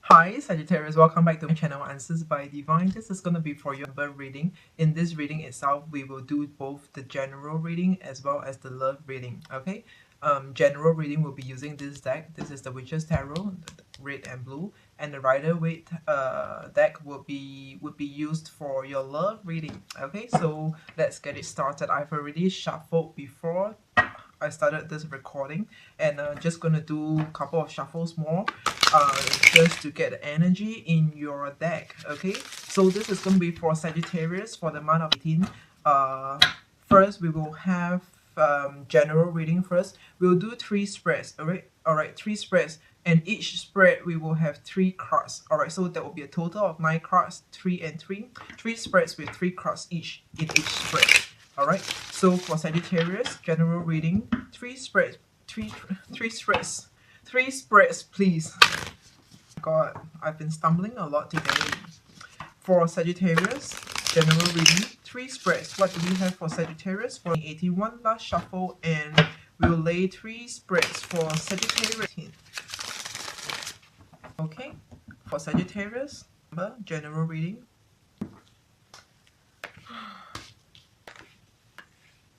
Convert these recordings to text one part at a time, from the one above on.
Hi Sagittarius, welcome back to my channel Answers by Divine. This is going to be for your number reading. In this reading itself, we will do both the general reading as well as the love reading. Okay, general reading will be using this deck. This is the Witch's Tarot, red and blue, and the Rider-Waite deck would be used for your love reading. Okay, so let's get it started. I've already shuffled before I started this recording, and just gonna do a couple of shuffles more just to get energy in your deck. Okay, so this is gonna be for Sagittarius for the month of 18. First we will have general reading. First we'll do 3 spreads. All right, 3 spreads, and each spread we will have 3 cards. All right, so that will be a total of 9 cards, 3 and 3 spreads with 3 cards each in each spread. All right, so for Sagittarius general reading, 3 spreads, three spreads, please. God, I've been stumbling a lot today. For Sagittarius general reading, 3 spreads. What do we have for Sagittarius for 81? Last shuffle, and we'll lay 3 spreads for Sagittarius. Okay, for Sagittarius general reading.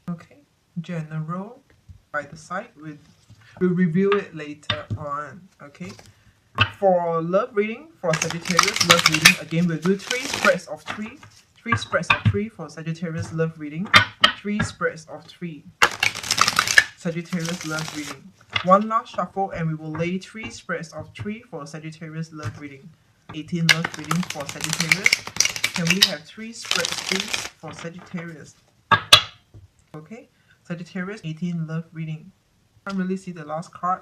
Okay, general by the side. We'll review it later on. Okay, for love reading, for Sagittarius love reading, again we'll do 3 spreads of 3. 3 spreads of 3 for Sagittarius love reading. 3 spreads of 3 Sagittarius love reading. One last shuffle, and we will lay 3 spreads of 3 for Sagittarius love reading. 18 love reading for Sagittarius. Can we have 3 spreads please for Sagittarius? Okay, Sagittarius 18 love reading. I can't really see the last card,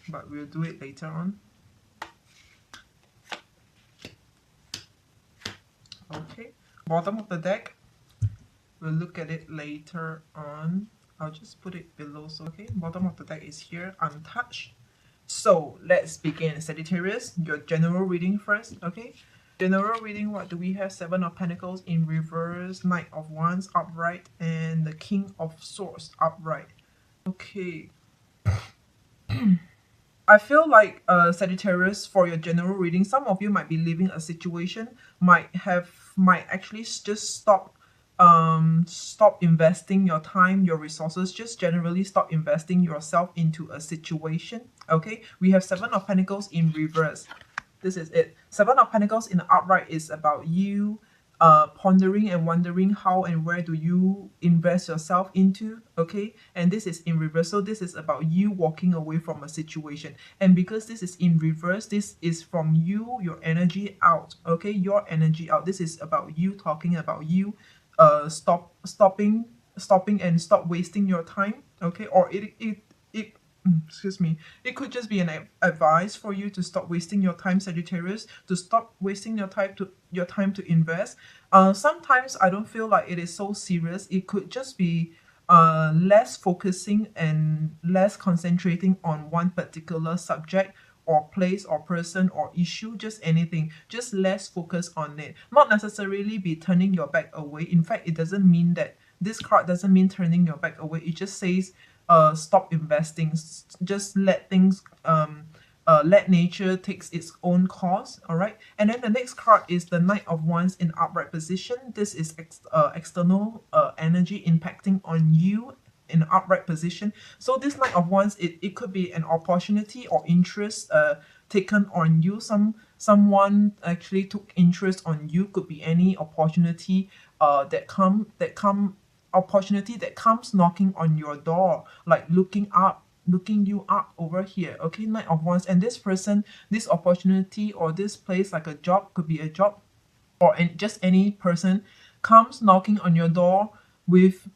but we'll do it later on. Okay, bottom of the deck, we'll look at it later on. I'll just put it below. So okay, bottom of the deck is here, untouched. So let's begin. Sagittarius, your general reading first. Okay, general reading, what do we have? 7 of Pentacles in reverse, Knight of Wands upright, and the King of Swords upright. Okay. I feel like Sagittarius, for your general reading, some of you might be living a situation, might actually just stop investing your time, your resources, just generally stop investing yourself into a situation. Okay, we have 7 of Pentacles in reverse. This is it. 7 of Pentacles in the upright is about you pondering and wondering how and where do you invest yourself into. Okay, and this is in reverse, so this is about you walking away from a situation. And because this is in reverse, this is from you, your energy out. Okay, your energy out. This is about you talking about you stopping and stop wasting your time. Okay, or excuse me, it could just be an advice for you to stop wasting your time, Sagittarius, to stop wasting your time to invest. Sometimes I don't feel like it is so serious. It could just be less focusing and less concentrating on one particular subject or place or person or issue, just anything, just less focus on it. Not necessarily be turning your back away. In fact, it doesn't mean that. This card doesn't mean turning your back away. It just says stop investing, just let things let nature takes its own course. All right, and then the next card is the Knight of Wands in upright position. This is external energy impacting on you in upright position. So this Knight of Wands, it could be an opportunity or interest taken on you. Someone actually took interest on you. Could be any opportunity opportunity that comes knocking on your door, like looking you up over here. Okay, Knight of Wands, and this person, this opportunity or this place, like a job, could be a job, or just any person comes knocking on your door with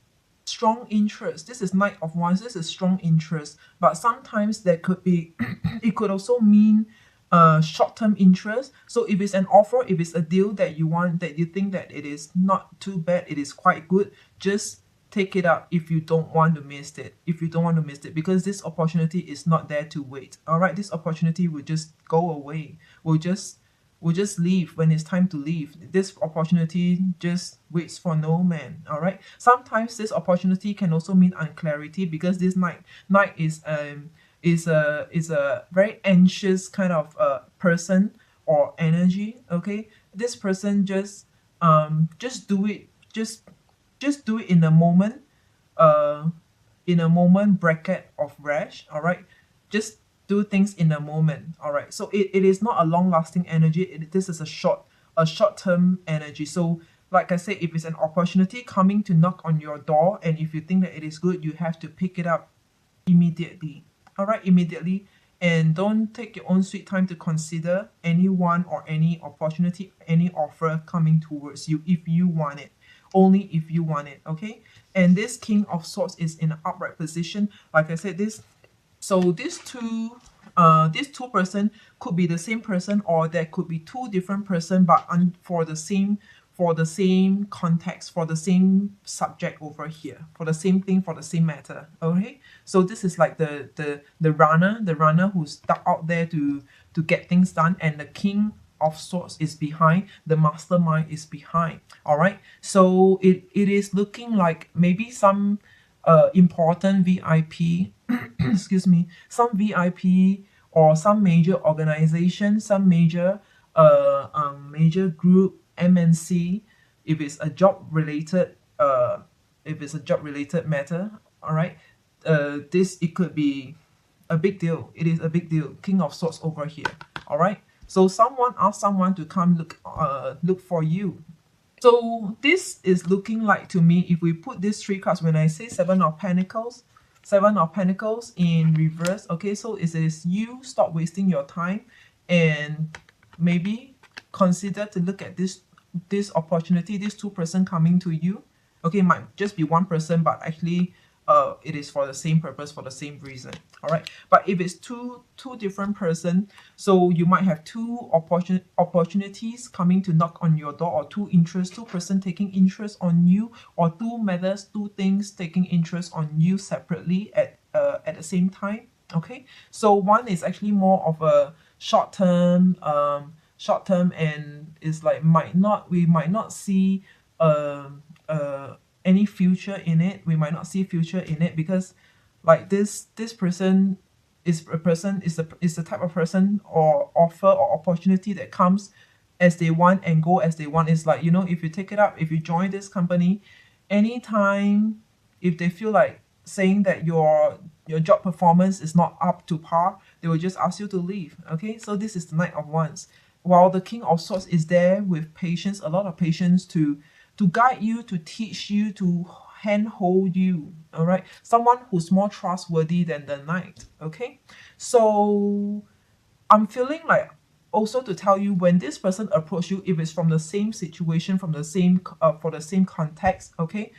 strong interest. This is Knight of Wands. This is strong interest, but sometimes there could be it could also mean short-term interest. So if it's an offer, if it's a deal that you want, that you think that it is not too bad, it is quite good, just take it up if you don't want to miss it. Because this opportunity is not there to wait. All right, this opportunity will just go away. We'll just leave when it's time to leave. This opportunity just waits for no man. All right, sometimes this opportunity can also mean unclarity, because this knight is a very anxious kind of person, or energy. Okay, this person just do it, just do it in a moment, bracket of rash. All right, just do things in a moment. All right, so it is not a long lasting energy. This is a short term energy. So like I said, if it's an opportunity coming to knock on your door, and if you think that it is good, you have to pick it up immediately. All right, immediately. And don't take your own sweet time to consider anyone or any opportunity, any offer coming towards you if you want it. Only if you want it, okay? And this King of Swords is in an upright position. Like I said, this two person could be the same person, or there could be two different person, but for the same context, for the same subject over here, for the same thing, for the same matter. Okay, so this is like the runner who's stuck out there to get things done, and the King of Swords is behind, the mastermind is behind. All right, so it is looking like maybe some important VIP excuse me, some VIP or some major organization, some major major group, MNC, if it's a job related matter. All right, it could be a big deal. It is a big deal. King of Swords over here. All right, so someone asked someone to come look for you. So this is looking like, to me, if we put these three cards, when I say Seven of Pentacles in reverse, okay, so it says you stop wasting your time and maybe consider to look at this opportunity, this two person coming to you. Okay, might just be one person, but actually it is for the same purpose, for the same reason. All right, but if it's two different person, so you might have two opportunities coming to knock on your door, or two person taking interest on you, or two things taking interest on you separately at the same time. Okay, so one is actually more of a short term, and is like we might not see any future in it. We might not see future in it, because like this person is the type of person or offer or opportunity that comes as they want and go as they want. It's like, you know, if you take it up, if you join this company, anytime if they feel like saying that your job performance is not up to par, they will just ask you to leave. Okay, so this is the Knight of Wands, while the King of Swords is there with patience, a lot of patience to guide you, to teach you, to handhold you. All right, someone who's more trustworthy than the Knight. Okay, so I'm feeling like also to tell you, when this person approach you, if it's from the same situation, from the same for the same context, okay,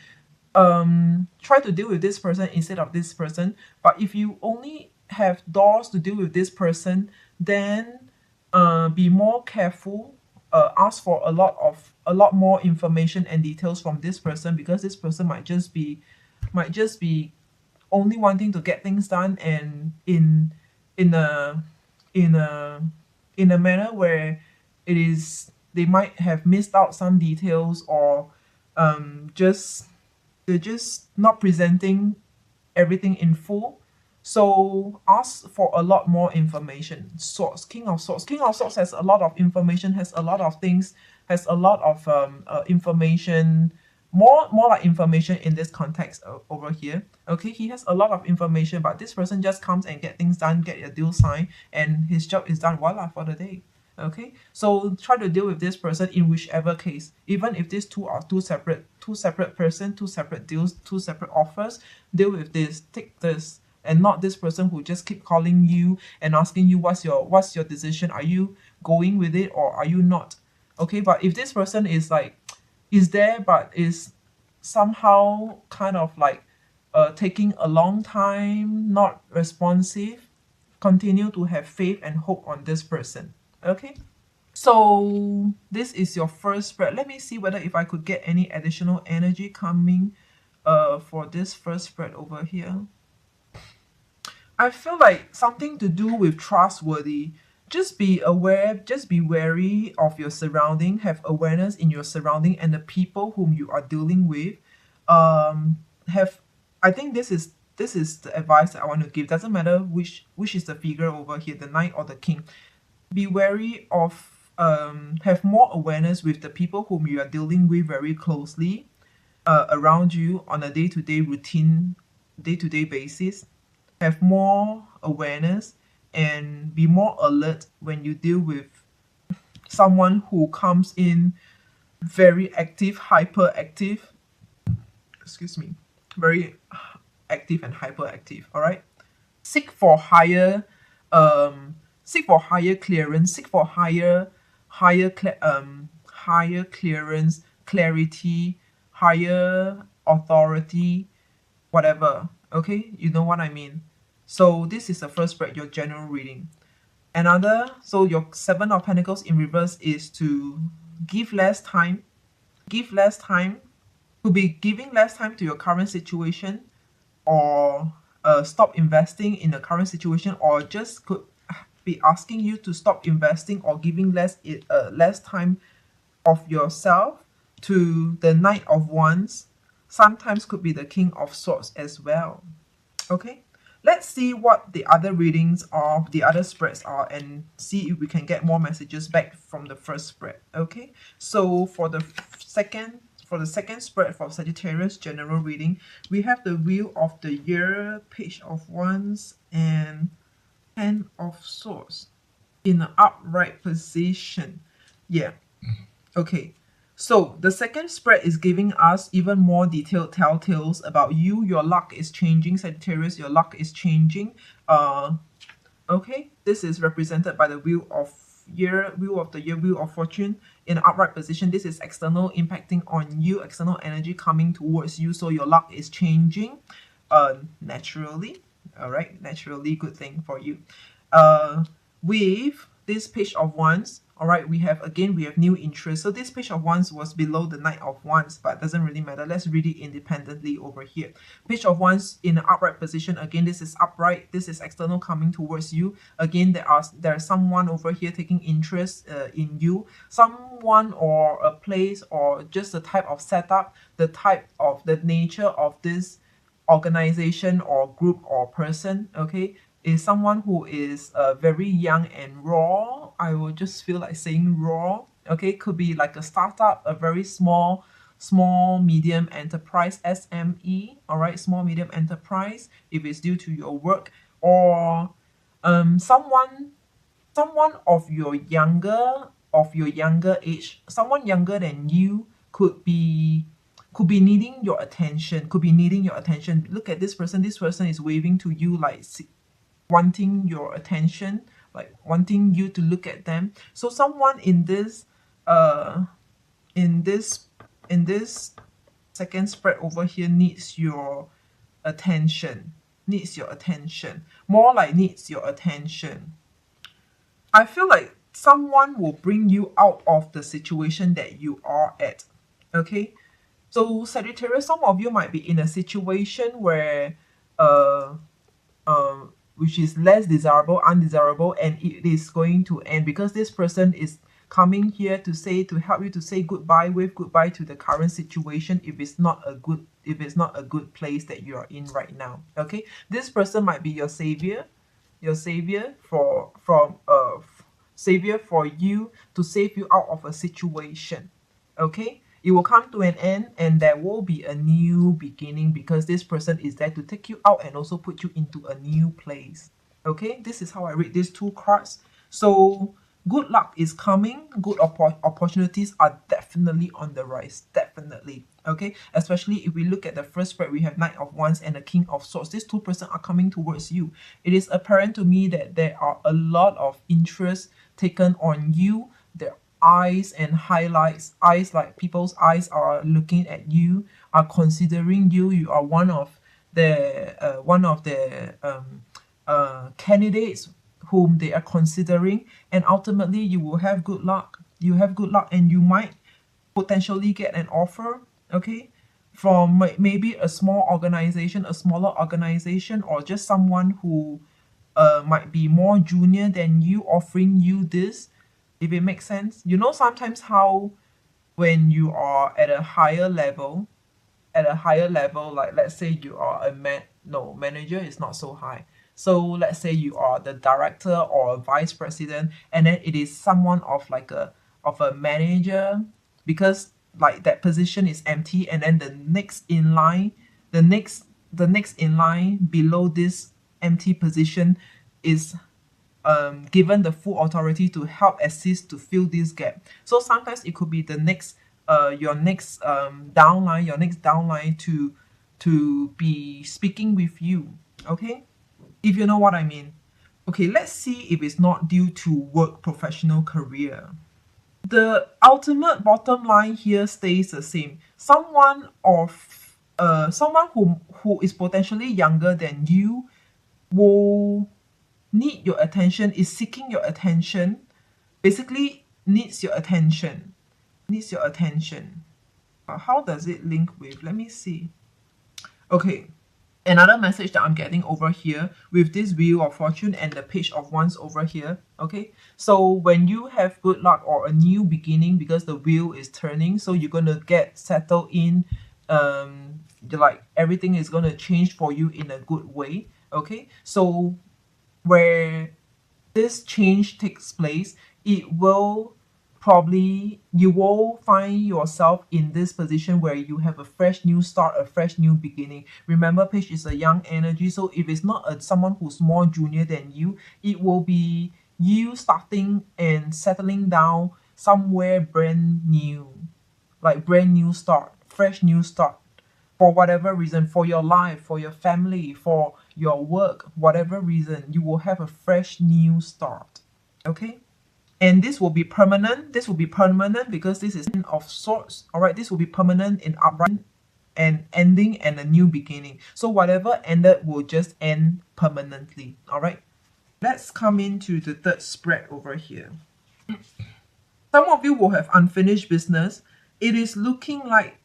try to deal with this person instead of this person. But if you only have doors to deal with this person, then be more careful. Ask for a lot more information and details from this person, because this person might just be only wanting to get things done, and in a manner where they might have missed out some details, or they're just not presenting everything in full. So ask for a lot more information. King of Swords has a lot of information, has a lot of things, has a lot of information, more like information in this context over here. Okay, he has a lot of information, but this person just comes and get things done, get a deal signed, and his job is done, voila, for the day. Okay, so try to deal with this person in whichever case, even if these two are two separate person, two separate deals, two separate offers. Deal with this, take this, and not this person who just keep calling you and asking you what's your decision, are you going with it or are you not. Okay, but if this person is there but is somehow kind of like taking a long time, not responsive, continue to have faith and hope on this person. Okay, so this is your first spread. Let me see whether if I could get any additional energy coming for this first spread over here. I feel like something to do with trustworthy. Just be aware, just be wary of your surrounding, have awareness in your surrounding and the people whom you are dealing with. I think this is the advice that I want to give. Doesn't matter which is the figure over here, the Knight or the King. Be wary of have more awareness with the people whom you are dealing with very closely around you on a day-to-day routine, day-to-day basis. Have more awareness and be more alert when you deal with someone who comes in very active, hyperactive, excuse me, very active and hyperactive. All right, seek for higher clearance, seek for higher clearance, clarity, higher authority, whatever. Okay, you know what I mean. So this is the first spread, your general reading. So your Seven of Pentacles in reverse is to give less time, could be giving less time to your current situation, or stop investing in the current situation, or just could be asking you to stop investing or giving less time of yourself to the Knight of Wands. Sometimes could be the King of Swords as well. Okay, let's see what the other readings are, the other spreads are, and see if we can get more messages back from the first spread. Okay, so for the second spread for Sagittarius general reading, we have the Wheel of the Year, Page of Wands, and Ten of Swords in an upright position. Yeah. Okay. So the second spread is giving us even more detailed telltales about you. Your luck is changing, Sagittarius. Your luck is changing. Okay. This is represented by the Wheel of the Year, Wheel of Fortune in an upright position. This is external impacting on you, external energy coming towards you. So your luck is changing naturally. All right. Naturally, good thing for you. With this Page of Wands, all right, we have new interest. So this Page of Wands was below the Knight of Wands, but doesn't really matter. Let's read it independently over here. Page of Wands in an upright position. Again, this is upright. This is external coming towards you. Again, there's someone over here taking interest in you. Someone or a place or just the type of setup, the nature of this organization or group or person, okay, is someone who is very young and raw. I will just feel like saying raw. Okay, could be like a startup, a very small, medium enterprise, SME. All right, small, medium enterprise. If it's due to your work, or someone of your younger age, someone younger than you could be needing your attention. Look at this person. This person is waving to you, like wanting your attention, like wanting you to look at them. So someone in this second spread over here needs your attention. More like needs your attention. I feel like someone will bring you out of the situation that you are at. Okay, so Sagittarius, some of you might be in a situation where which is less desirable, undesirable, and it is going to end because this person is coming here to help you to say goodbye to the current situation if it's not a good place that you are in right now. Okay, this person might be your savior for you, to save you out of a situation. Okay, it will come to an end and there will be a new beginning because this person is there to take you out and also put you into a new place. Okay, this is how I read these two cards. So good luck is coming. Good opportunities are definitely on the rise. Definitely. Okay, especially if we look at the first spread, we have Knight of Wands and the King of Swords. These two persons are coming towards you. It is apparent to me that there are a lot of interest taken on you. There eyes and highlights, like people's eyes are looking at you, are considering you. You are one of the candidates whom they are considering, and ultimately you will have good luck. And you might potentially get an offer, okay, from maybe a smaller organization, or just someone who might be more junior than you, offering you this. If it makes sense. You know, sometimes how when you are at a higher level, like let's say you are manager is not so high. So let's say you are the director or a vice president, and then it is someone of like a manager, because like that position is empty, and then the next in line, the next in line below this empty position is given the full authority to help assist to fill this gap. So sometimes it could be the next your next downline to be speaking with you, okay, if you know what I mean. Okay, let's see if it's not due to work, professional, career. The ultimate bottom line here stays the same. Someone who is potentially younger than you will need your attention, is seeking your attention, basically needs your attention. How does it link with? Let me see. Okay, another message that I'm getting over here with this Wheel of Fortune and the Page of Wands over here. Okay, so when you have good luck or a new beginning, because the wheel is turning, so you're gonna get settled in, like everything is gonna change for you in a good way. Okay, so where this change takes place, it will probably, you will find yourself in this position where you have a fresh new start, a fresh new beginning. Remember, Page is a young energy, so if it's not someone who's more junior than you, it will be you starting and settling down somewhere brand new, like brand new start, fresh new start, for whatever reason, for your life, for your family, for your work, whatever reason, you will have a fresh new start. Okay, and this will be permanent. This will be permanent because this is of sorts. All right, this will be permanent in upright and ending and a new beginning. So whatever ended will just end permanently. All right, let's come into the third spread over here. Some of you will have unfinished business. It is looking like,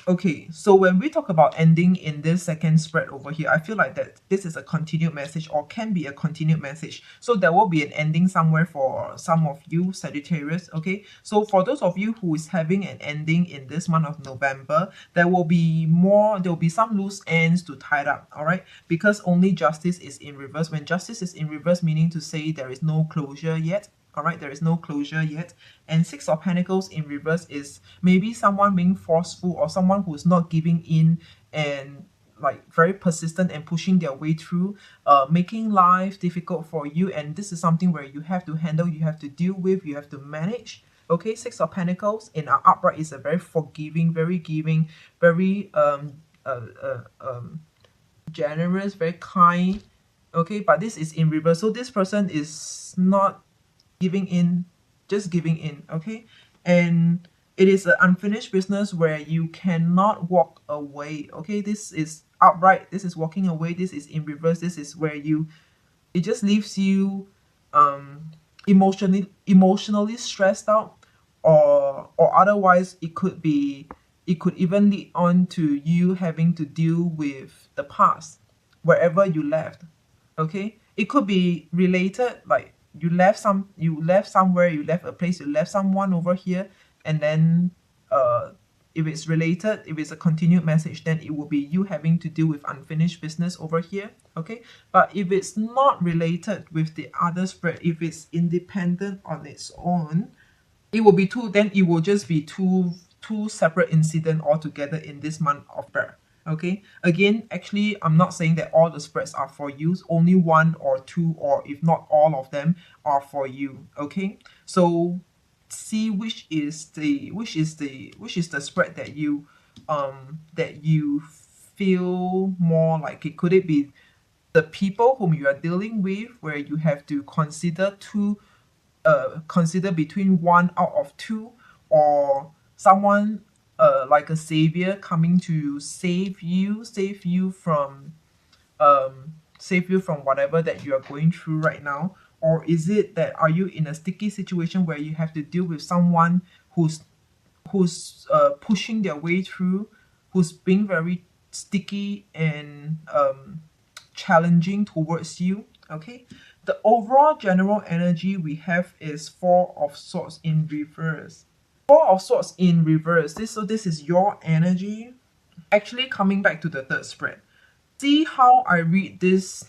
okay, so when we talk about ending in this second spread over here, I feel like that this is a continued message, or can be a continued message. So there will be an ending somewhere for some of you, Sagittarius, okay? So for those of you who is having an ending in this month of November, there will be some loose ends to tie up, all right? Because only Justice is in reverse. When Justice is in reverse, meaning to say there is no closure yet. All right, there is no closure yet. And Six of Pentacles in reverse is maybe someone being forceful, or someone who's not giving in and like very persistent and pushing their way through, making life difficult for you. And this is something where you have to handle, you have to deal with, you have to manage. Okay, Six of Pentacles in our upright is a very forgiving, very giving, very generous, very kind. Okay, but this is in reverse. So this person is not giving in, just giving in, okay? And it is an unfinished business where you cannot walk away, okay? This is upright, this is walking away, this is in reverse, this is where it just leaves you emotionally stressed out, or otherwise it could even lead on to you having to deal with the past, wherever you left, okay? It could be related, like you left somewhere, you left a place, you left someone over here, and then if it's related, if it's a continued message, then it will be you having to deal with unfinished business over here, okay? But if it's not related with the other spread, if it's independent on its own, it will be then it will just be two separate incidents altogether in this month of February. Okay, again, actually, I'm not saying that all the spreads are for you. Only one or two, or if not all of them, are for you. Okay, so see which is the spread that you feel more like it. Could it be the people whom you are dealing with, where you have to consider between one out of two, or someone like a savior coming to save you from whatever that you are going through right now? Or is it that, are you in a sticky situation where you have to deal with someone who's pushing their way through, who's being very sticky and challenging towards you? Okay, the overall general energy we have is Four of Swords in reverse. Four of Swords in reverse. This is your energy. Actually, coming back to the third spread, see how I read this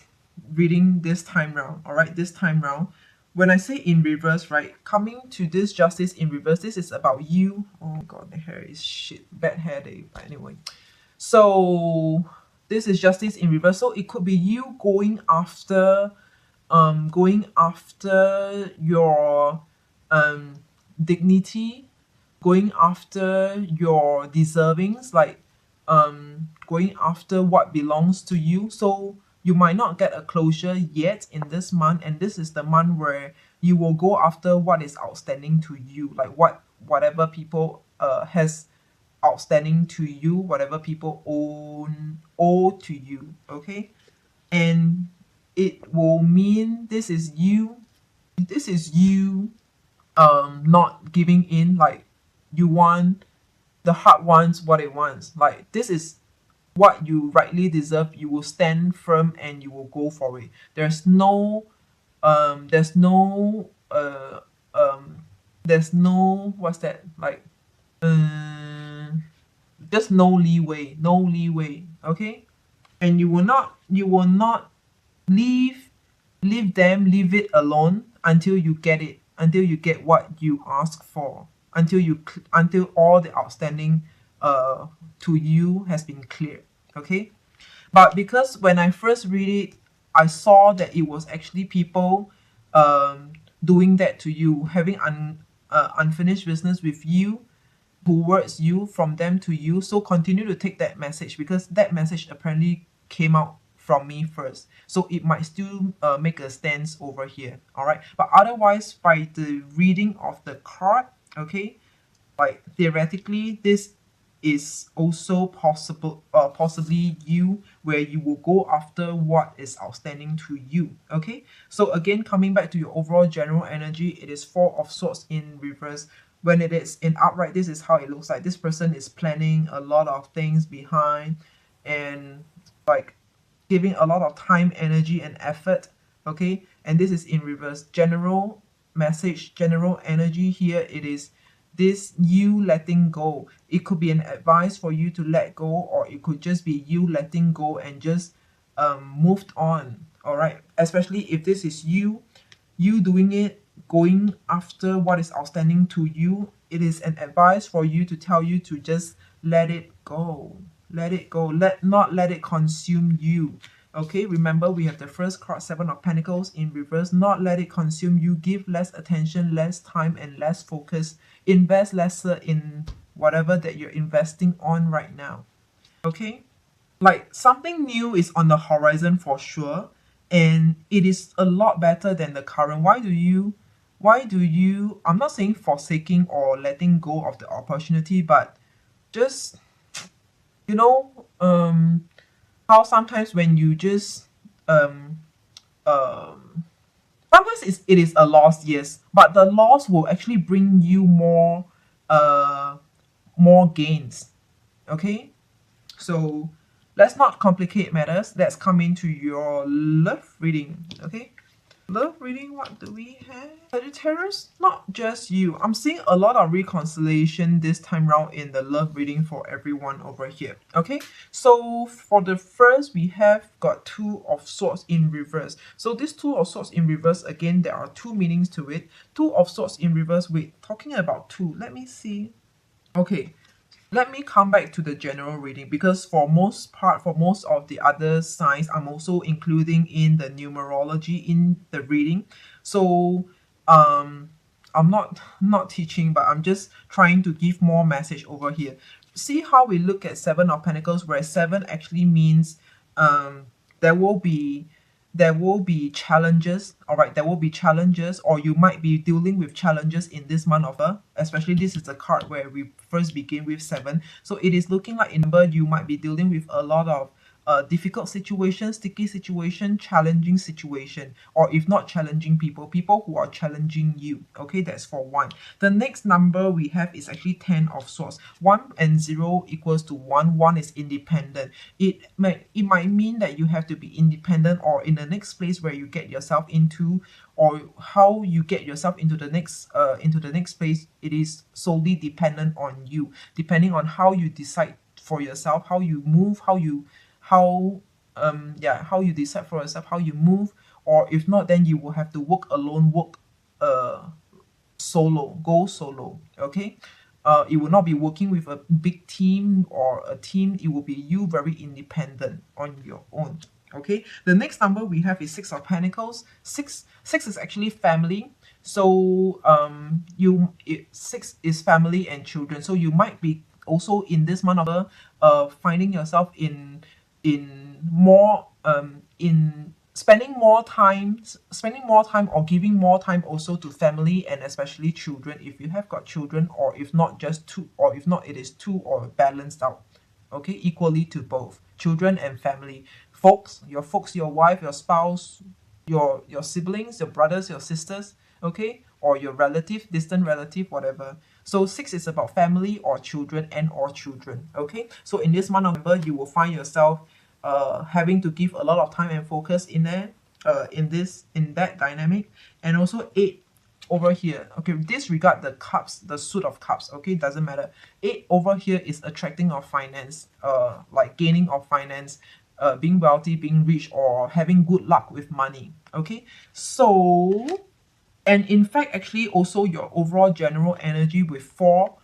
reading this time round. All right, this time round, when I say in reverse, right, coming to this justice in reverse, this is about you. Oh my god, the hair is shit, bad hair day. But anyway, so this is justice in reverse. So it could be you going after your dignity, going after your deservings, like going after what belongs to you. So you might not get a closure yet in this month, and this is the month where you will go after what is outstanding to you, like whatever people has outstanding to you, whatever people owe to you. Okay, and it will mean this is you not giving in. Like, you want, the heart wants what it wants, like this is what you rightly deserve. You will stand firm and you will go for it. There's no what's that, like, just no leeway. Okay, and you will not leave leave it alone until you get it, until you get what you ask for, until all the outstanding to you has been cleared. Okay, but because when I first read it, I saw that it was actually people doing that to you, having unfinished business with you, towards you, from them to you. So continue to take that message, because that message apparently came out from me first, so it might still make a stance over here. All right, but otherwise, by the reading of the card, okay, like theoretically this is also possibly you, where you will go after what is outstanding to you. Okay, so again, coming back to your overall general energy, it is Four of Swords in reverse. When it is in upright, this is how it looks like. This person is planning a lot of things behind, and like giving a lot of time, energy, and effort. Okay, and this is in reverse. General message, general energy here, it is this you letting go. It could be an advice for you to let go, or it could just be you letting go and just moved on. All right, especially if this is you doing it, going after what is outstanding to you. It is an advice for you to tell you to just let it go. Let it go. Not let it consume you. Okay, remember we have the first card, Seven of Pentacles in reverse. Not let it consume you. Give less attention, less time, and less focus. Invest lesser in whatever that you're investing on right now. Okay, like something new is on the horizon for sure, and it is a lot better than the current. Why do you I'm not saying forsaking or letting go of the opportunity, but just, you know, how sometimes when you just sometimes it is a loss, yes, but the loss will actually bring you more gains. Okay, so let's not complicate matters. Let's come into your love reading. Okay, love reading, what do we have? Sagittarius, not just you. I'm seeing a lot of reconciliation this time round in the love reading for everyone over here. Okay, so for the first, we have got Two of Swords in reverse. So this Two of Swords in reverse, again, there are two meanings to it. Two of Swords in reverse, wait, talking about two, let me see. Okay, let me come back to the general reading, because for most of the other signs, I'm also including in the numerology in the reading. So I'm not teaching, but I'm just trying to give more message over here. See how we look at Seven of Pentacles, where seven actually means there will be challenges. All right, there will be challenges, or you might be dealing with challenges in this month of especially this is the card where we first begin with seven. So it is looking like in number you might be dealing with a lot of difficult situation, sticky situation, challenging situation, or if not challenging people who are challenging you. Okay, that's for one. The next number we have is actually 10 of Swords. 1 and 0 equals to 1. 1 is independent. It might mean that you have to be independent, or in the next place where you get yourself into, or how you get yourself into the next place, it is solely dependent on you, depending on how you decide for yourself, how you move, how yeah, how you decide for yourself, how you move, or if not, then you will have to work alone, work solo, go solo. Okay, it will not be working with a big team or a team. It will be you very independent on your own. Okay, the next number we have is Six of Pentacles. Six is actually family. So six is family and children. So you might be also in this month of finding yourself in more in spending more time or giving more time also to family and especially children if you have got children, or if not just two, or if not it is two or balanced out. Okay, equally to both children and family. Folks, your wife, your spouse, your siblings, your brothers, your sisters, okay, or your relative, distant relative, whatever. So six is about family or children and or children. Okay, so in this month of November you will find yourself having to give a lot of time and focus in there, in that dynamic. And also 8 over here, okay, disregard the cups, the suit of cups, okay, doesn't matter. 8 over here is attracting of finance, like gaining of finance, being wealthy, being rich, or having good luck with money. Okay, so, and in fact actually also your overall general energy with 4,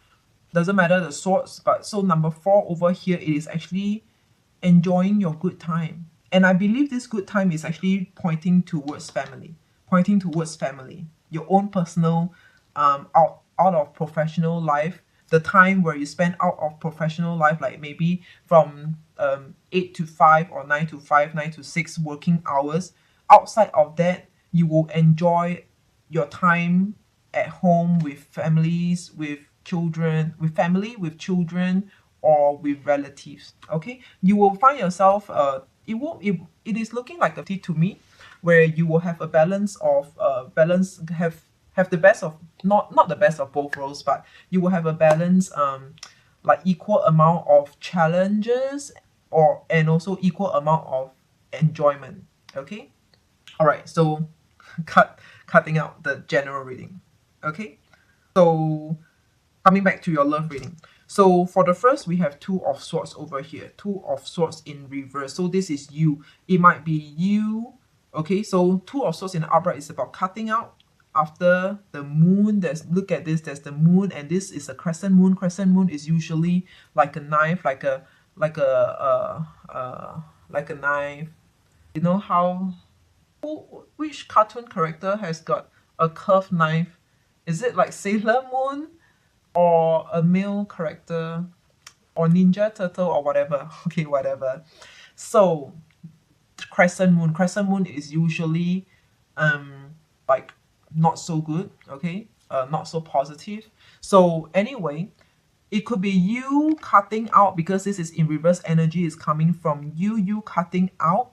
doesn't matter the swords, but so number 4 over here, it is actually enjoying your good time. And I believe this good time is actually pointing towards family, your own personal, out of professional life, the time where you spend out of professional life, like maybe from 8 to 5 or 9 to 5, 9 to 6 working hours. Outside of that, you will enjoy your time at home with families, with children, with family, with children, or with relatives. Okay, you will find yourself it is looking like a T to me, where you will have a balance of have the best of, not the best of both worlds, but you will have a balance, like equal amount of challenges and also equal amount of enjoyment. Okay, all right, so cutting out the general reading. Okay, so coming back to your love reading. So for the first, we have Two of Swords over here. Two of Swords in reverse. So this is you. It might be you. Okay, so Two of Swords in the upright is about cutting out. After the moon, look at this, there's the moon, and this is a crescent moon. Crescent moon is usually like a knife, like a knife. You know how, which cartoon character has got a curved knife? Is it like Sailor Moon? Or a male character, or Ninja Turtle, or whatever. Okay, whatever. So crescent moon is usually like not so good. Okay, not so positive. So anyway, it could be you cutting out, because this is in reverse energy, is coming from you cutting out,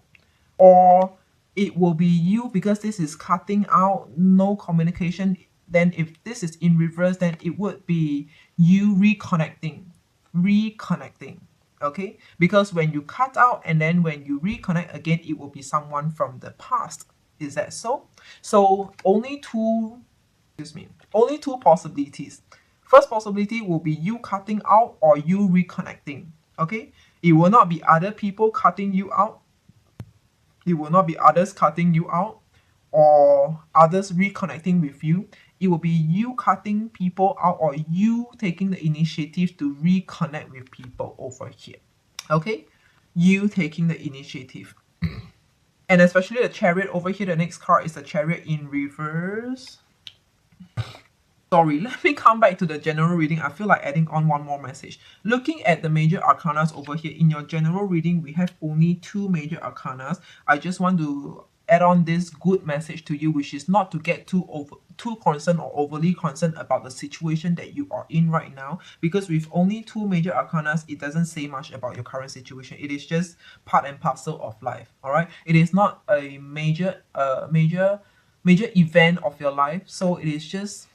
or it will be you, because this is cutting out, no communication. Then if this is in reverse, then it would be you reconnecting. Okay, because when you cut out and then when you reconnect again, it will be someone from the past. Is that so? So only two possibilities. First possibility will be you cutting out or you reconnecting. Okay, it will not be other people cutting you out. It will not be others cutting you out or others reconnecting with you. It will be you cutting people out, or you taking the initiative to reconnect with people over here. Okay, you taking the initiative. And especially the Chariot over here, the next card is the Chariot in reverse. Sorry, let me come back to the general reading. I feel like adding on one more message. Looking at the major arcanas over here, in your general reading, we have only 2 major arcanas. I just want to add on this good message to you, which is not to get too concerned or overly concerned about the situation that you are in right now, because with only 2 major arcanas, it doesn't say much about your current situation. It is just part and parcel of life. All right, it is not a major event of your life, so it is just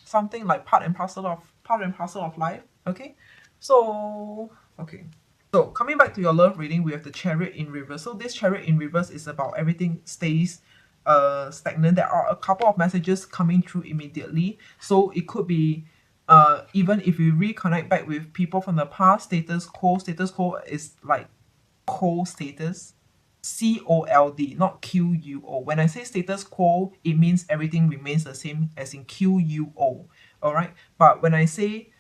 something like part and parcel of life. Okay, so okay. So coming back to your love reading, we have the Chariot in reverse. So this Chariot in reverse is about everything stays stagnant. There are a couple of messages coming through immediately. So it could be even if you reconnect back with people from the past, status quo is like cold status. COLD, not QUO. When I say status quo, it means everything remains the same as in QUO. All right. But when I say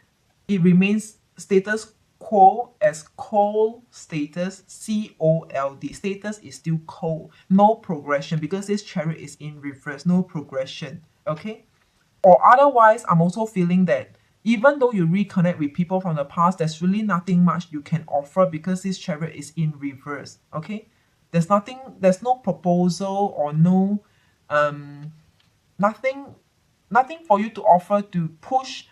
it remains status quo as cold status, COLD, status is still cold, no progression, because this chariot is in reverse, no progression. Okay. Or otherwise, I'm also feeling that even though you reconnect with people from the past, there's really nothing much you can offer because this chariot is in reverse. Okay. There's no proposal or no nothing for you to offer to push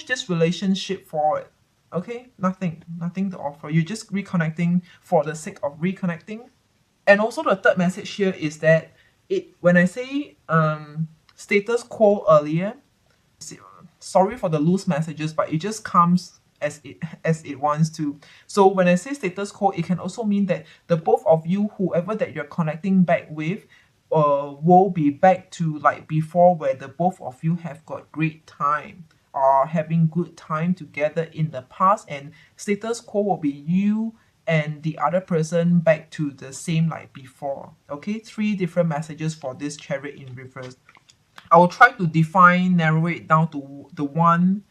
this relationship forward. Okay, nothing to offer. You're just reconnecting for the sake of reconnecting. And also the third message here is that when I say status quo earlier, sorry for the loose messages, but it just comes as it wants to. So when I say status quo, it can also mean that the both of you, whoever that you're connecting back with, will be back to like before, where the both of you have got great time or having good time together in the past, and status quo will be you and the other person back to the same like before. Okay, 3 different messages for this chariot in reverse. I will try to narrow it down to the one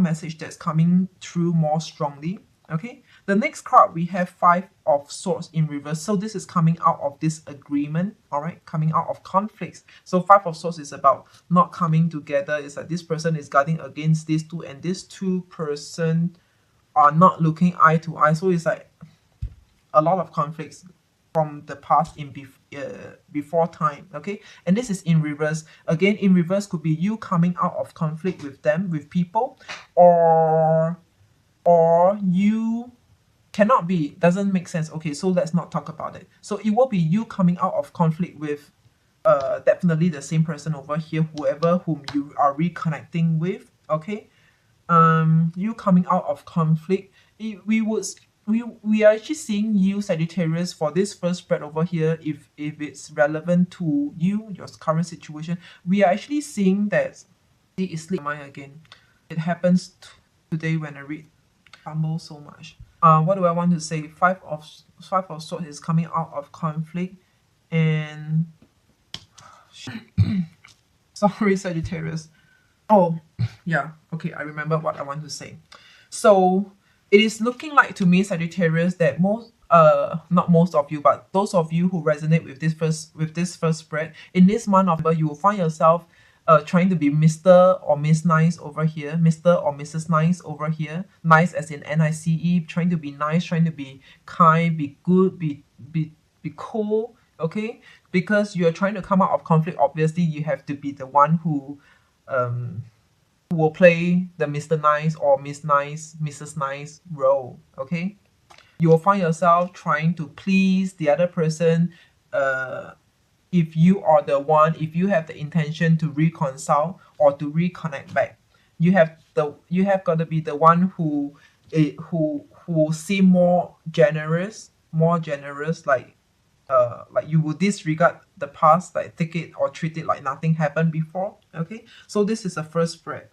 message that's coming through more strongly. Okay, the next card we have 5 of Swords in reverse. So this is coming out of disagreement, all right, coming out of conflicts. So 5 of Swords is about not coming together. It's like this person is guarding against these two, and these two person are not looking eye to eye. So it's like a lot of conflicts from the past in before time. Okay, and this is in reverse. Again, in reverse could be you coming out of conflict with them, with people, or you cannot be, doesn't make sense. Okay, so let's not talk about it. So it will be you coming out of conflict with definitely the same person over here, whom you are reconnecting with. Okay, you coming out of conflict. We are actually seeing you, Sagittarius, for this first spread over here. If it's relevant to you, your current situation, we are actually seeing that it is slipping my mind again. It happens today when I read humble so much. What do I want to say? 5 of Swords is coming out of conflict, and sorry, Sagittarius. Oh yeah, okay, I remember what I want to say. So it is looking like to me, Sagittarius, that not most of you, but those of you who resonate with this first spread, in this month of November, you will find yourself trying to be Mr. or Miss Nice over here, Mr. or Mrs. Nice over here. Nice as in NICE, trying to be nice, trying to be kind, be good, be cool, okay? Because you're trying to come out of conflict, obviously you have to be the one who will play the Mr. Nice or Miss Nice, Mrs. Nice role, okay? You will find yourself trying to please the other person. If you are the one, if you have the intention to reconcile or to reconnect back, you have got to be the one who seem more generous, like you will disregard the past, like take it or treat it like nothing happened before. Okay, so this is the first spread.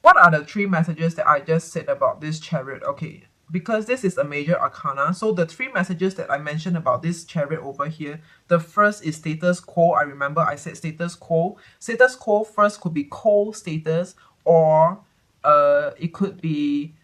What are the 3 messages that I just said about this chariot? Okay, because this is a major arcana, so the 3 messages that I mentioned about this chariot over here, the first is status quo. I remember I said status quo. Status quo first could be cold status, or it could be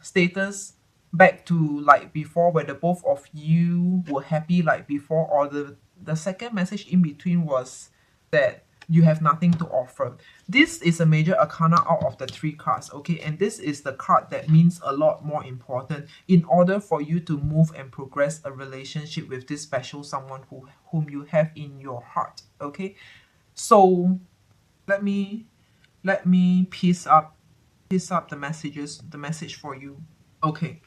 status back to like before, where the both of you were happy like before, or the second message in between was that you have nothing to offer. This is a major arcana out of the 3 cards, okay? And this is the card that means a lot more important in order for you to move and progress a relationship with this special someone whom you have in your heart, okay? So let me piece up the message for you. Okay,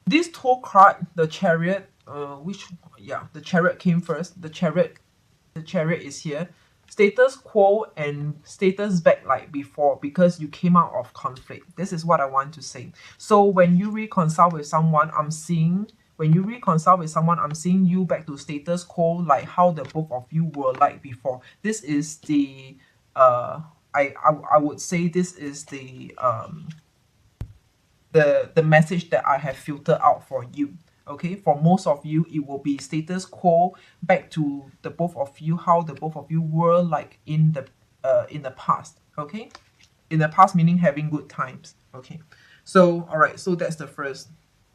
this 2 card, the chariot, the chariot came first. The chariot is here. Status quo and status back like before, because you came out of conflict. This is what I want to say. So when you reconcile with someone, I'm seeing you back to status quo, like how the both of you were like before. This is the I would say this is the message that I have filtered out for you. Okay, for most of you, it will be status quo, back to the both of you, how the both of you were like in the past. Okay, in the past meaning having good times. Okay, so all right, so that's the first.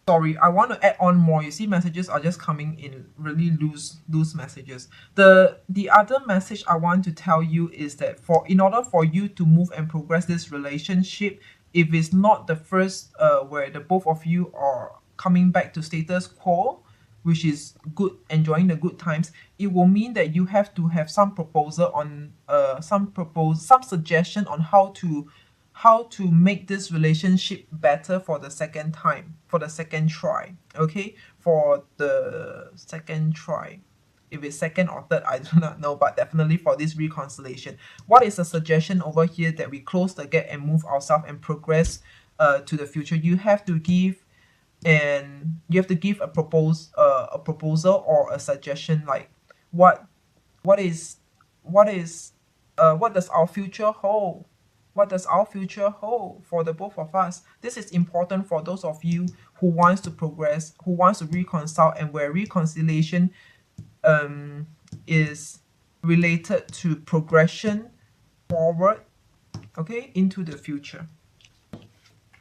Sorry, I want to add on more. You see, messages are just coming in really loose messages. The other message I want to tell you is that in order for you to move and progress this relationship, if it's not the first where the both of you are coming back to status quo, which is good, enjoying the good times, it will mean that you have to have some proposal on some suggestion on how to make this relationship better for the second time, for the second try. Okay, for the second try. If it's second or third, I do not know, but definitely for this reconciliation. What is a suggestion over here that we close the gap and move ourselves and progress to the future? You have to give a proposal or a suggestion, like what is what does our future hold? What does our future hold for the both of us? This is important for those of you who wants to progress, who wants to reconcile, and where reconciliation is related to progression forward, okay, into the future.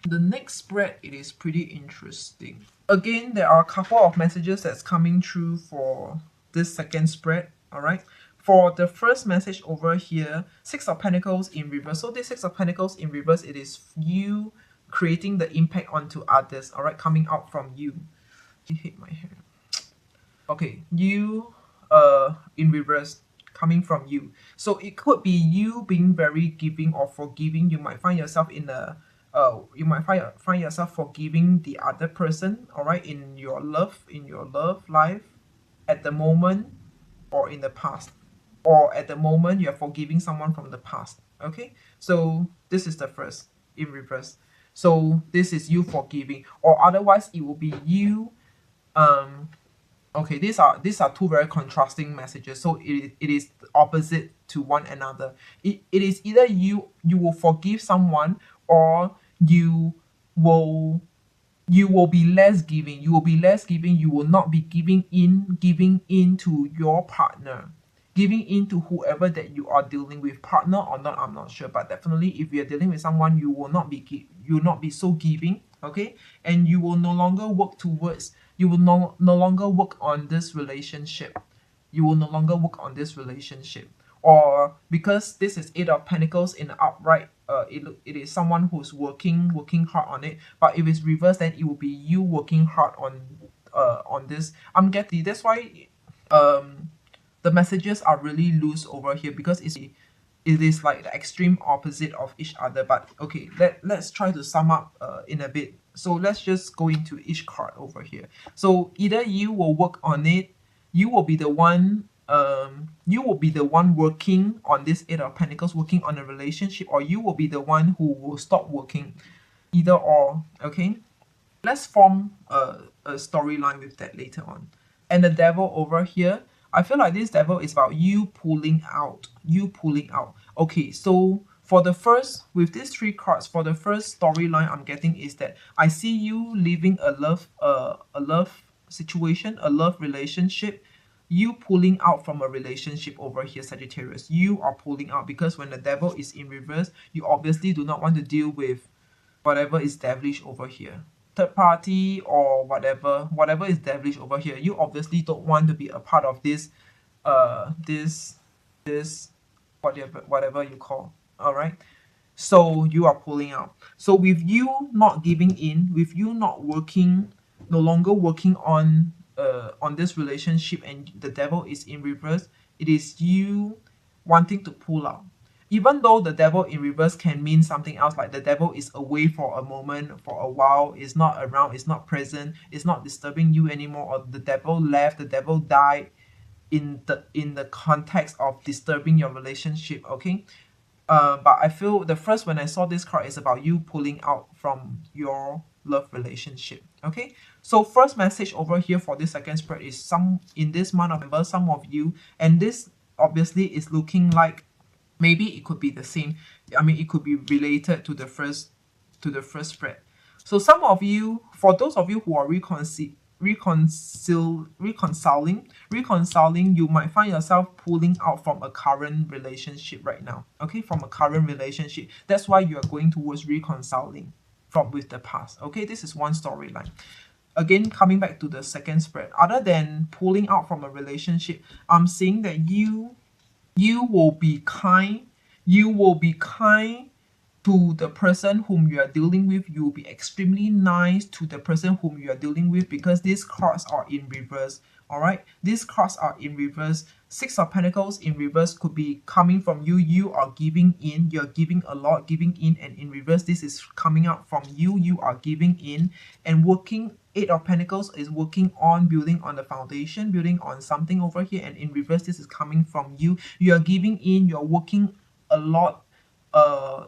The next spread, it is pretty interesting. Again, there are a couple of messages that's coming through for this second spread. All right, for the first message over here, Six of Pentacles in reverse. So this Six of Pentacles in reverse, it is you creating the impact onto others. All right, coming out from you. I hate my hair. Okay, you in reverse, coming from you. So it could be you being very giving or forgiving. You might find yourself in a find yourself forgiving the other person, all right, in your love life at the moment, or in the past, or at the moment you're forgiving someone from the past. Okay, so this is the first in reverse. So this is you forgiving, or otherwise it will be you okay, these are two very contrasting messages, so it is opposite to one another. It is either you will forgive someone, or you will be less giving. You will be less giving. You will not be giving in to your partner, giving in to whoever that you are dealing with, partner or not, I'm not sure, but definitely if you're dealing with someone, you will not be so giving. Okay, and you will no longer work towards, you will no longer work on this relationship. You will no longer work on this relationship. Or because this is Eight of Pentacles in the upright, it is someone who's working hard on it. But if it's reversed, then it will be you working hard on this. I'm getting, that's why the messages are really loose over here, because it is like the extreme opposite of each other. But okay, let's try to sum up in a bit. So let's just go into each card over here. So either you will work on it, you will be the one working on this Eight of Pentacles, working on a relationship, or you will be the one who will stop working. Either or. Okay, let's form a storyline with that later on. And the Devil over here, I feel like this Devil is about you pulling out. Okay, so for the first, with these three cards, for the first storyline I'm getting is that I see you leaving a love situation, a love relationship. You pulling out from a relationship over here, Sagittarius. You are pulling out because when the Devil is in reverse, you obviously do not want to deal with whatever is devilish over here. Third party or whatever is devilish over here. You obviously don't want to be a part of this whatever you call. All right, so you are pulling out. So with you not giving in, with you not working, no longer working on this relationship, and the Devil is in reverse, it is you wanting to pull out. Even though the Devil in reverse can mean something else, like the Devil is away for a moment, for a while, is not around, is not present, is not disturbing you anymore, or the Devil left, the Devil died in the context of disturbing your relationship. Okay, but I feel the first, when I saw this card, is about you pulling out from your love relationship. Okay, so first message over here for this second spread is in this month of November, some of you, and this obviously is looking like maybe it could be the same. I mean, it could be related to the first spread. So some of you, for those of you who are reconciling, you might find yourself pulling out from a current relationship right now. Okay, from a current relationship. That's why you are going towards reconciling from with the past. Okay, this is one storyline. Again, coming back to the second spread, other than pulling out from a relationship, I'm saying that you will be kind. You will be kind to the person whom you are dealing with. You will be extremely nice to the person whom you are dealing with, because these cards are in reverse. All right, these cards are in reverse. Six of Pentacles in reverse could be coming from you. You are giving in. You're giving a lot, giving in, and in reverse, this is coming out from you. You are giving in and working. Eight of Pentacles is working on building on the foundation, building on something over here, and in reverse, this is coming from you. You are giving in. You're working a lot,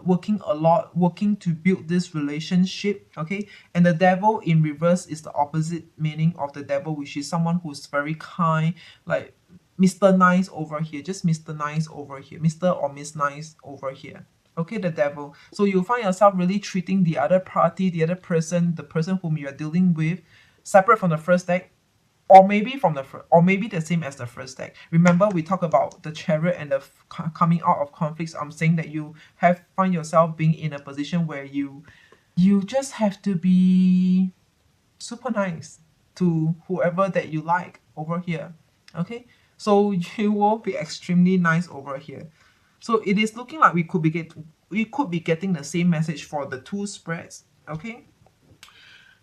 working to build this relationship. Okay, and the Devil in reverse is the opposite meaning of the Devil, which is someone who's very kind, like Mr. Nice over here, just Mr. Nice over here, Mr. or Miss Nice over here. Okay, the Devil. So you find yourself really treating the other party, the other person, the person whom you are dealing with, separate from the first deck, or maybe from the or maybe the same as the first deck. Remember, we talk about the Chariot and the coming out of conflicts. I'm saying that you find yourself being in a position where you just have to be super nice to whoever that you like over here. Okay, so you will be extremely nice over here. So it is looking like we could be getting the same message for the two spreads. Okay,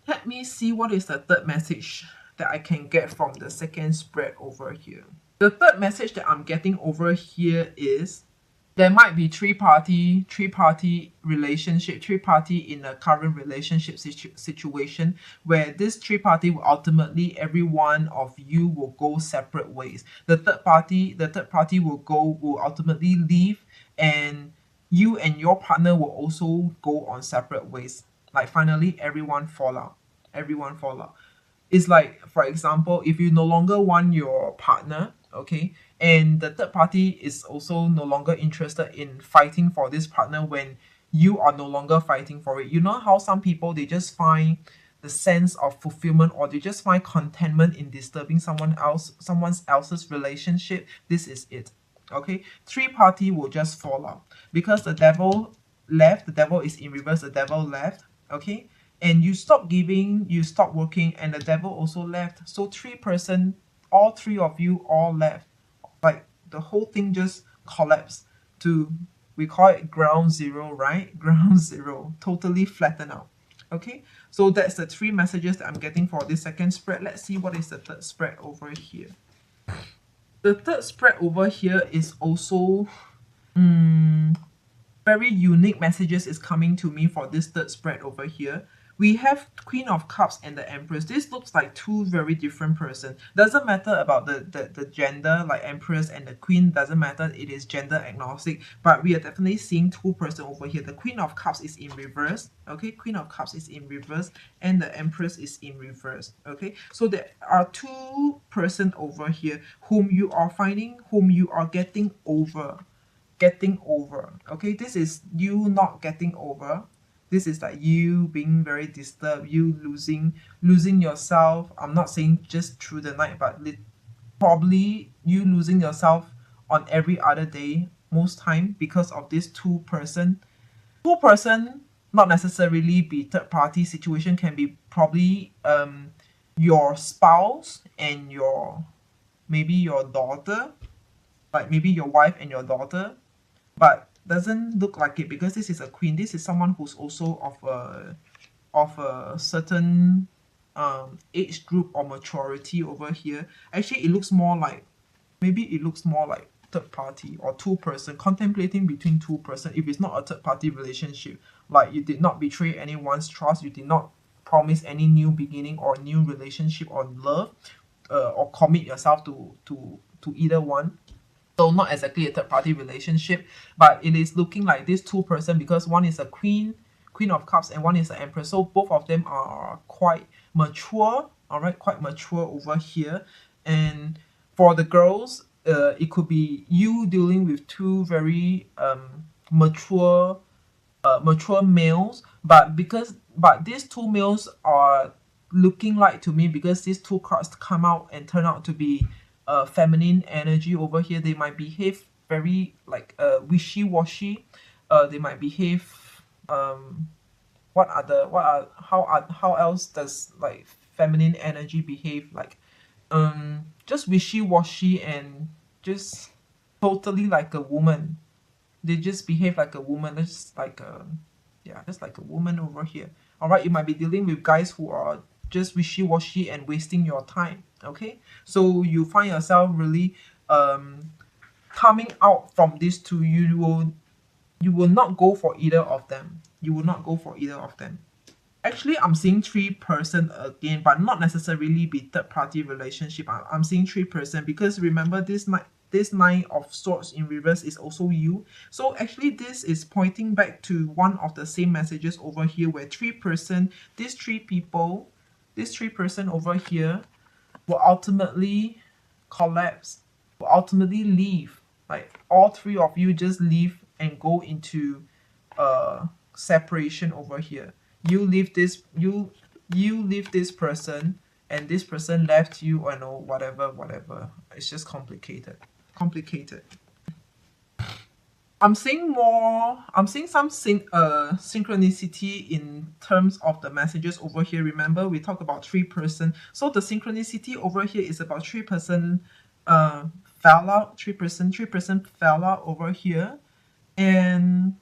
let me see what is the third message that I can get from the second spread over here. The third message that I'm getting over here is there might be three-party relationship, three-party in a current relationship situation where this three-party will ultimately, every one of you will go separate ways. The third party will ultimately leave, and you and your partner will also go on separate ways. Like finally, everyone fall out. It's like, for example, if you no longer want your partner, okay, and the third party is also no longer interested in fighting for this partner when you are no longer fighting for it. You know how some people, they just find the sense of fulfillment, or they just find contentment in disturbing someone else's relationship. This is it. Okay, three-party will just fall out because the Devil left. The Devil is in reverse. The Devil left. Okay, and you stop giving, you stop working, and the Devil also left. So three-person, all three of you all left. Like the whole thing just collapsed to, we call it ground zero, right? Ground zero, totally flattened out. Okay, so that's the three messages that I'm getting for this second spread. Let's see what is the third spread over here. The third spread over here is also very unique messages is coming to me for this third spread over here. We have Queen of Cups and the Empress. This looks like two very different persons. Doesn't matter about the gender, like Empress and the Queen, doesn't matter. It is gender agnostic. But we are definitely seeing two persons over here. The Queen of Cups is in reverse. Okay, Queen of Cups is in reverse and the Empress is in reverse. Okay, so there are two persons over here whom you are finding, whom you are getting over. Okay, this is you not getting over. This is like you being very disturbed, you losing yourself. I'm not saying just through the night, but probably you losing yourself on every other day, most time, because of this two person, not necessarily be third party situation, can be probably your spouse and maybe your daughter, like maybe your wife and your daughter, but doesn't look like it because this is a queen. This is someone who's also of a certain age group or maturity over here. Actually, it looks more like, maybe it looks more like third party or two person, contemplating between two person. If it's not a third party relationship, like you did not betray anyone's trust, you did not promise any new beginning or new relationship or love, or commit yourself to either one. So not exactly a third-party relationship, but it is looking like this two person, because one is a Queen of Cups and one is an Empress. So both of them are quite mature, all right, quite mature over here. And for the girls, it could be you dealing with two very mature males, but these two males are looking like to me, because these two cards come out and turn out to be feminine energy over here. They might behave very like wishy-washy. They might behave how else does like feminine energy behave, like just wishy-washy and just totally like a woman. They just behave like a woman. Just like a, yeah, just like a woman over here. All right, you might be dealing with guys who are just wishy-washy and wasting your time. Okay, so you find yourself really coming out from these two. You will not go for either of them. You will not go for either of them. Actually, I'm seeing 3-person again, but not necessarily be third-party relationship. I'm seeing 3-person because remember this nine of swords in reverse is also you. So actually, this is pointing back to one of the same messages over here, where 3-person, these 3 people, this 3-person over here will ultimately collapse, will ultimately leave. Like all 3 of you just leave and go into separation over here. You leave this person, and this person left you, or no, whatever. It's just complicated. I'm seeing some synchronicity in terms of the messages over here. Remember, we talked about 3-person. So the synchronicity over here is about 3-person fell out, 3-person fell out over here. And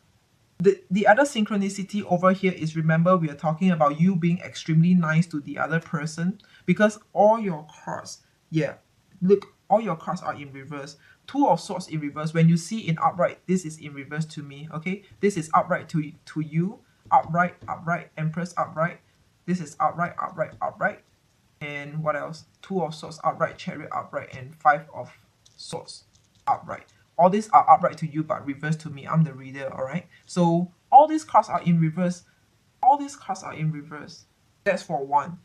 the other synchronicity over here is, remember, we are talking about you being extremely nice to the other person, because all your cards, yeah, look, all your cards are in reverse. 2 of swords in reverse. When you see in upright, this is in reverse to me. Okay, this is upright to you, upright, Empress upright. This is upright, and what else? 2 of swords upright, Chariot upright, and 5 of swords upright. All these are upright to you, but reverse to me. I'm the reader, all right? So all these cards are in reverse. That's for one.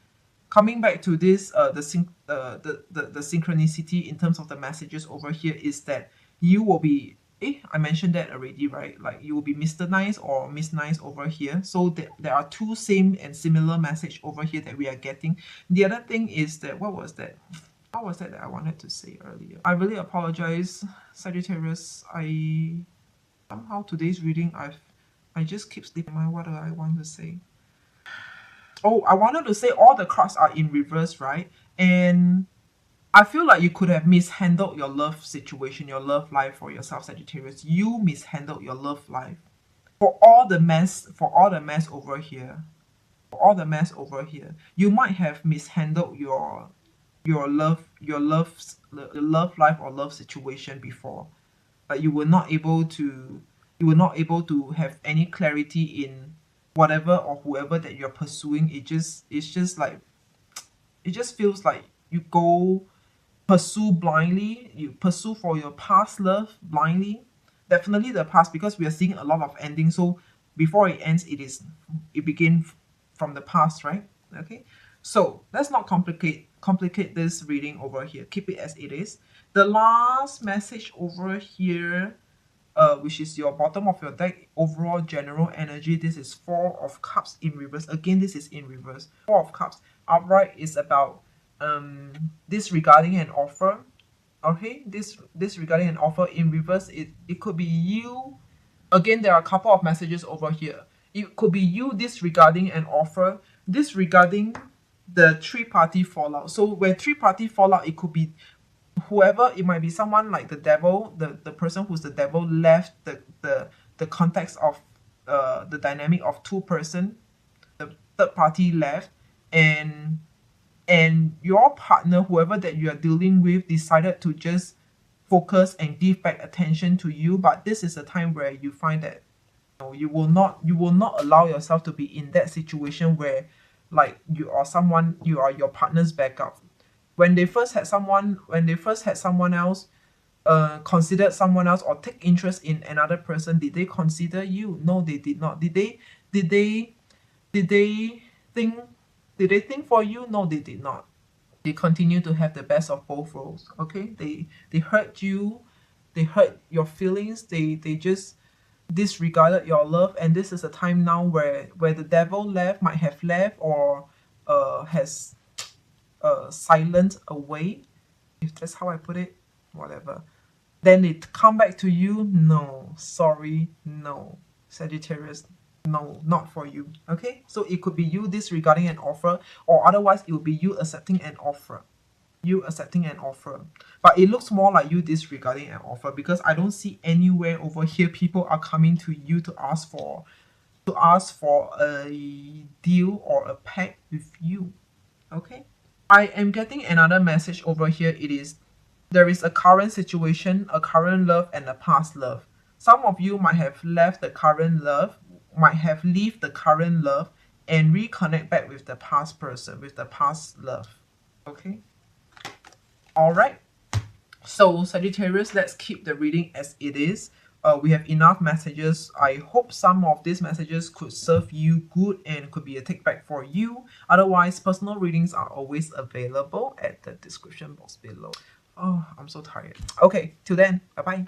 Coming back to this, the synchronicity in terms of the messages over here is that you will be, I mentioned that already, right? Like you will be Mr. Nice or Miss Nice over here. So there are 2 same and similar message over here that we are getting. The other thing is that, what was that I wanted to say earlier? I really apologize, Sagittarius. Somehow today's reading, I just keep slipping my mind. What do I want to say? Oh, I wanted to say all the cards are in reverse, right? And I feel like you could have mishandled your love situation, your love life for yourself, Sagittarius. You mishandled your love life. For all the mess over here, you might have mishandled your love life or love situation before. But you were not able to have any clarity in whatever or whoever that you're pursuing. It just feels like you go pursue blindly. You pursue for your past love blindly. Definitely the past, because we are seeing a lot of endings. So before it ends, it begins from the past, right? Okay. So let's not complicate this reading over here. Keep it as it is. The last message over here, which is your bottom of your deck, overall general energy. This is 4 of Cups in reverse. Again, this is in reverse. 4 of Cups. Upright is about disregarding an offer. Okay, this regarding an offer. In reverse, it could be you. Again, there are a couple of messages over here. It could be you disregarding an offer, disregarding the 3-party fallout. So when 3-party fallout, it could be whoever. It might be someone like the devil, the person who's the devil left the context of the dynamic of 2-person. The 3rd party left, and your partner, whoever that you are dealing with, decided to just focus and give back attention to you. But this is a time where you find that you will not allow yourself to be in that situation where, like, you are your partner's backup. When they first had someone else, considered someone else or take interest in another person, did they consider you? No, they did not. Did they think for you? No, they did not. They continue to have the best of both worlds. Okay, they hurt you, they hurt your feelings, they just disregarded your love. And this is a time now where the devil might have left, or has silent away, if that's how I put it, whatever. Then it come back to you. No, sorry, no. Sagittarius, no, not for you. Okay, so it could be you disregarding an offer, or otherwise it will be you accepting an offer. You accepting an offer. But it looks more like you disregarding an offer, because I don't see anywhere over here people are coming to you to ask for a deal or a pact with you. Okay, I am getting another message over here. It is, there is a current situation, a current love, and a past love. Some of you might have left the current love, might have left the current love, and reconnect back with the past person, with the past love. Okay, all right. So Sagittarius, let's keep the reading as it is. We have enough messages. I hope some of these messages could serve you good and could be a take back for you. Otherwise, personal readings are always available at the description box below. Oh, I'm so tired. Okay, till then, bye-bye.